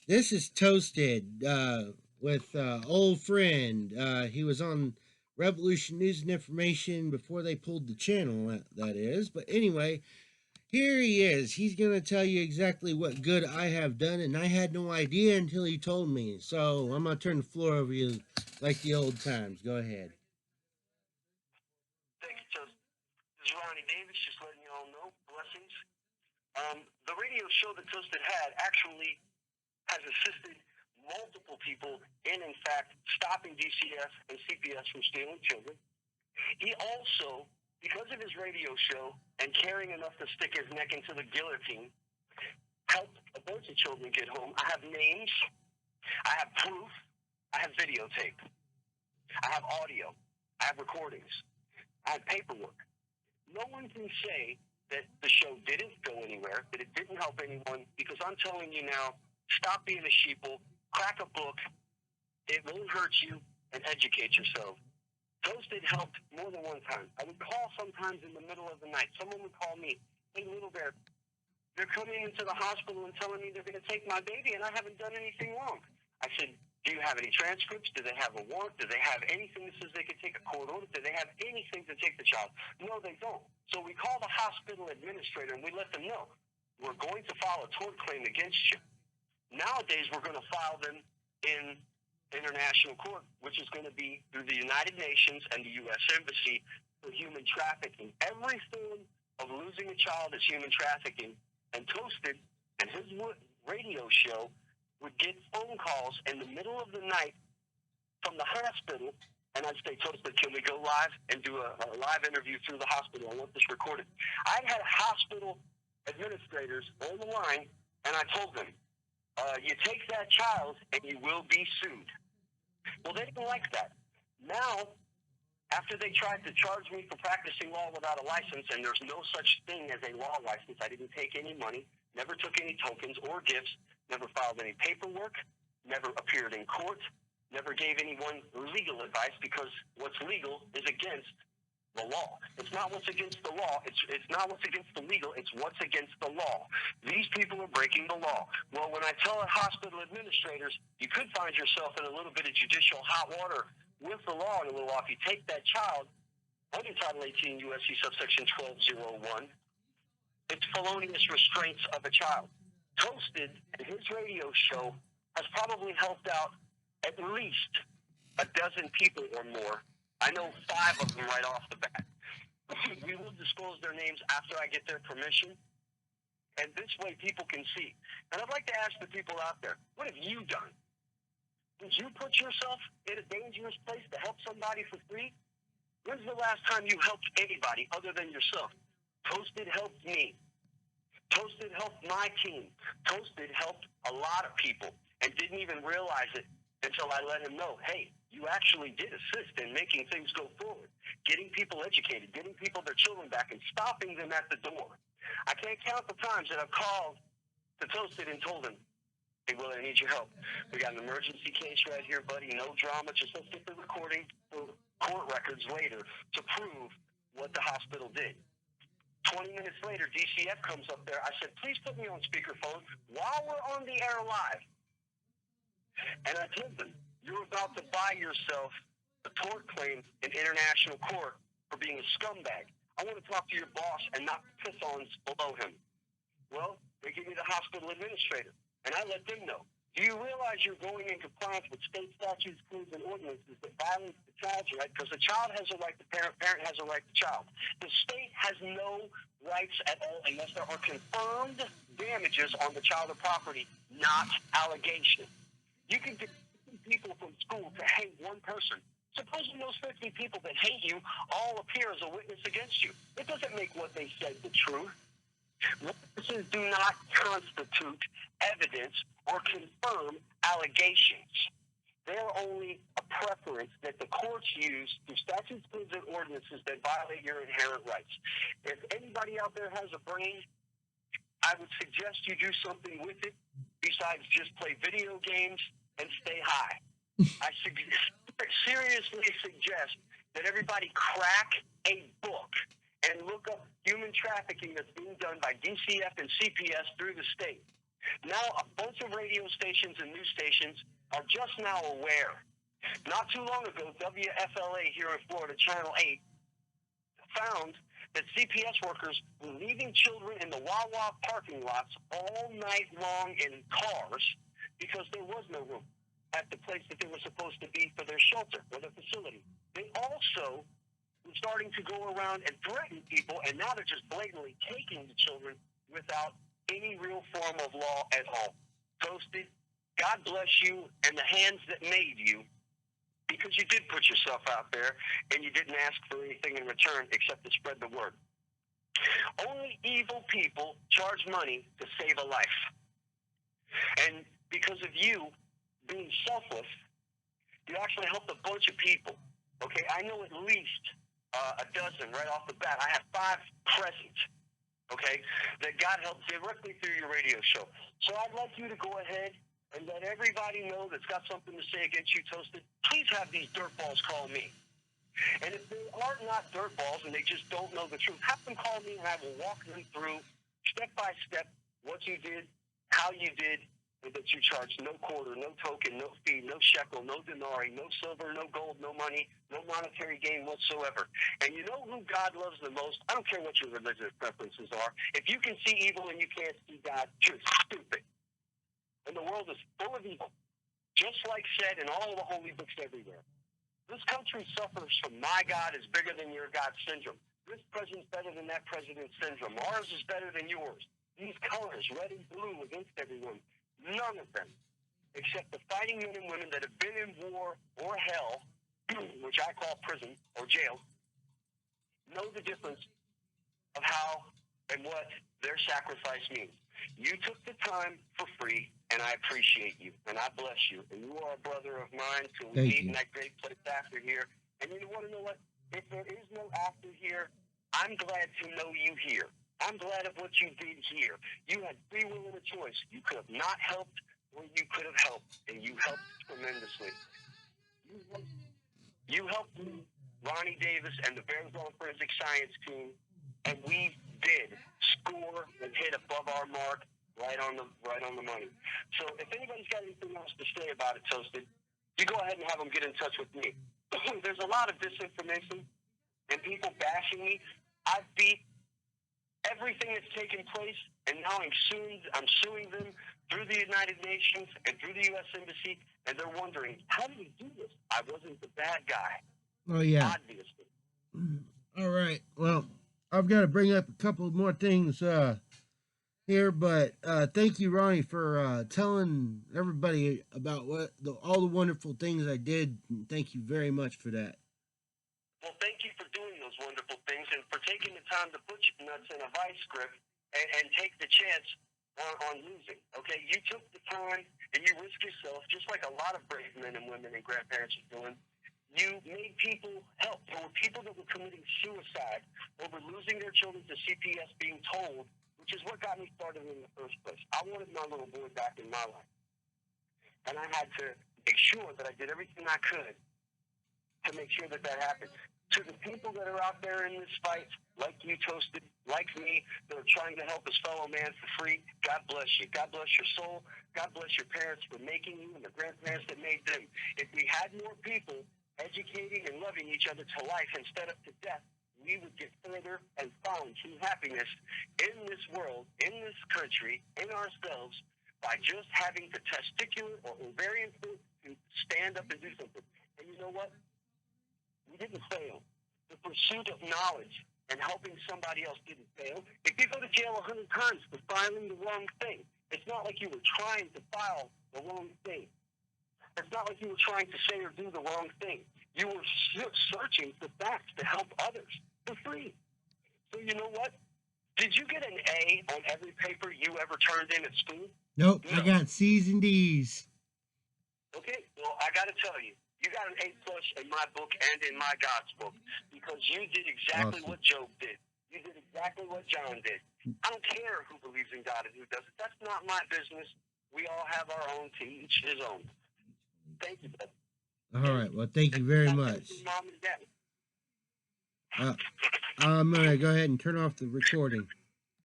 This is Toasted with old friend. He was on Revolution News and Information before they pulled the channel, that is. But anyway, here he is. He's going to tell you exactly what good I have done, and I had no idea until he told me. So I'm going to turn the floor over to you like the old times. Go ahead. Thank you, Toast. This is Ronnie Davis, just letting you all know. Blessings. The radio show that Toasted had actually has assisted multiple people in fact, stopping DCF and CPS from stealing children. He also, because of his radio show and caring enough to stick his neck into the guillotine, helped a bunch of children get home. I have names, I have proof, I have videotape, I have audio, I have recordings, I have paperwork. No one can say that the show didn't go anywhere, that it didn't help anyone, because I'm telling you now, stop being a sheeple, crack a book, it won't hurt you, and educate yourself. Toasted helped more than one time. I would call sometimes in the middle of the night. Someone would call me, "Hey, Little Bear, they're coming into the hospital and telling me they're going to take my baby, and I haven't done anything wrong." I said, "Do you have any transcripts? Do they have a warrant? Do they have anything that says they could take a court order? Do they have anything to take the child?" No, they don't. So we call the hospital administrator, and we let them know, "We're going to file a tort claim against you." Nowadays, we're going to file them in international court, which is going to be through the United Nations and the U.S. Embassy for human trafficking. Every form of losing a child is human trafficking. And Toasted and his radio show would get phone calls in the middle of the night from the hospital, and I'd say, "Toasted, can we go live and do a live interview through the hospital? I want this recorded." I had hospital administrators on the line, and I told them, "You take that child and you will be sued." Well, they didn't like that. Now, after they tried to charge me for practicing law without a license, and there's no such thing as a law license, I didn't take any money, never took any tokens or gifts, never filed any paperwork, never appeared in court, never gave anyone legal advice, because what's legal is against the law. It's not what's against the law. It's not what's against the legal. It's what's against the law. These people are breaking the law. Well, when I tell hospital administrators, you could find yourself in a little bit of judicial hot water with the law in a little while if you take that child under Title 18 U.S.C. subsection 1201. It's felonious restraints of a child. Toasted and his radio show has probably helped out at least a dozen people or more. I know 5 of them right off the bat. We will disclose their names after I get their permission, and this way people can see. And I'd like to ask the people out there, what have you done? Did you put yourself in a dangerous place to help somebody for free? When's the last time you helped anybody other than yourself? Toasted helped me. Toasted helped my team. Toasted helped a lot of people and didn't even realize it until I let him know, "Hey, you actually did assist in making things go forward, getting people educated, getting people their children back, and stopping them at the door." I can't count the times that I've called to Toasted and told him, "Hey, Will, I need your help. We got an emergency case right here, buddy. No drama. Just let's get the recording for court records later to prove what the hospital did." 20 minutes later, DCF comes up there. I said, "Please put me on speakerphone while we're on the air live." And I told them, "You're about to buy yourself a tort claim in international court for being a scumbag. I want to talk to your boss and not piss on below him." Well, they give me the hospital administrator, and I let them know, "Do you realize you're going in compliance with state statutes, codes, and ordinances that violate the child's right? Because the child has a right to parent, parent has a right to child. The state has no rights at all unless there are confirmed damages on the child or property, not allegation. You can get people from school to hate one person. Supposing those 50 people that hate you all appear as a witness against you. It doesn't make what they said the truth. Witnesses do not constitute evidence or confirm allegations. They're only a preference that the courts use through statutes, codes, and ordinances that violate your inherent rights. If anybody out there has a brain, I would suggest you do something with it besides just play video games and stay high. I seriously suggest that everybody crack a book and look up human trafficking that's being done by DCF and CPS through the state. Now, a bunch of radio stations and news stations are just now aware. Not too long ago, WFLA here in Florida, Channel 8, found that CPS workers were leaving children in the Wawa parking lots all night long in cars because there was no room at the place that they were supposed to be for their shelter or their facility. They also were starting to go around and threaten people, and now they're just blatantly taking the children without any real form of law at all. Toasted, God bless you and the hands that made you, because you did put yourself out there and you didn't ask for anything in return except to spread the word. Only evil people charge money to save a life. And because of you being selfless, you actually helped a bunch of people. Okay, I know at least a dozen right off the bat. I have 5 present, okay, that God helped directly through your radio show. So I'd like you to go ahead and let everybody know that's got something to say against you, Toasted. Please have these dirtballs call me. And if they are not dirtballs and they just don't know the truth, have them call me and I will walk them through step by step what you did, how you did, and that you charged no quarter, no token, no fee, no shekel, no denarii, no silver, no gold, no money, no monetary gain whatsoever. And you know who God loves the most? I don't care what your religious preferences are. If you can see evil and you can't see God, you're stupid. And the world is full of evil, just like said in all the holy books everywhere. This country suffers from my God is bigger than your God syndrome. This president's better than that president's syndrome. Ours is better than yours. These colors, red and blue, against everyone. None of them, except the fighting men and women that have been in war or hell, which I call prison or jail, know the difference of how and what their sacrifice means. You took the time for free, and I appreciate you, and I bless you. And you are a brother of mine till we meet in that great place after here. And you want to know what? If there is no after here, I'm glad to know you here. I'm glad of what you did here. You had free will and a choice. You could have not helped, or you could have helped, and you helped tremendously. You helped me, Ronnie Davis, and the Bears on Forensic Science team, and we did score and hit above our mark, right on the money. So if anybody's got anything else to say about it, Toasted, you go ahead and have them get in touch with me. There's a lot of disinformation and people bashing me. I've beat everything that's taken place, and now I'm suing them through the United Nations and through the U.S. Embassy, and they're wondering, how did he do this? I wasn't the bad guy. Oh, yeah. Obviously. All right. Well, I've got to bring up a couple more things here, but thank you, Ronnie, for telling everybody about all the wonderful things I did. And thank you very much for that. Well, thank you for doing those wonderful things and for taking the time to put your nuts in a vice grip and take the chance on losing. Okay, you took the time and you risked yourself, just like a lot of brave men and women and grandparents are doing. You made people help. There were people that were committing suicide over losing their children to CPS being told, which is what got me started in the first place. I wanted my little boy back in my life. And I had to make sure that I did everything I could to make sure that happened. To the people that are out there in this fight, like you, Toasted, like me, that are trying to help his fellow man for free, God bless you. God bless your soul. God bless your parents for making you and the grandparents that made them. If we had more people educating and loving each other to life instead of to death, we would get further and find true happiness in this world, in this country, in ourselves, by just having the testicular or ovarian force to stand up and do something. And you know what? We didn't fail. The pursuit of knowledge and helping somebody else didn't fail. If you go to jail 100 times for filing the wrong thing, it's not like you were trying to file the wrong thing. It's not like you were trying to say or do the wrong thing. You were searching for facts to help others for free. So you know what? Did you get an A on every paper you ever turned in at school? Nope, No. I got C's and D's. Okay, well, I got to tell you, you got an A+ in my book and in my God's book because you did exactly what Job did. You did exactly what John did. I don't care who believes in God and who doesn't. That's not my business. We all have our own, to each his own. Thank you, bud. All right, well, thank you very much. Mom and Dad. I'm going to go ahead and turn off the recording.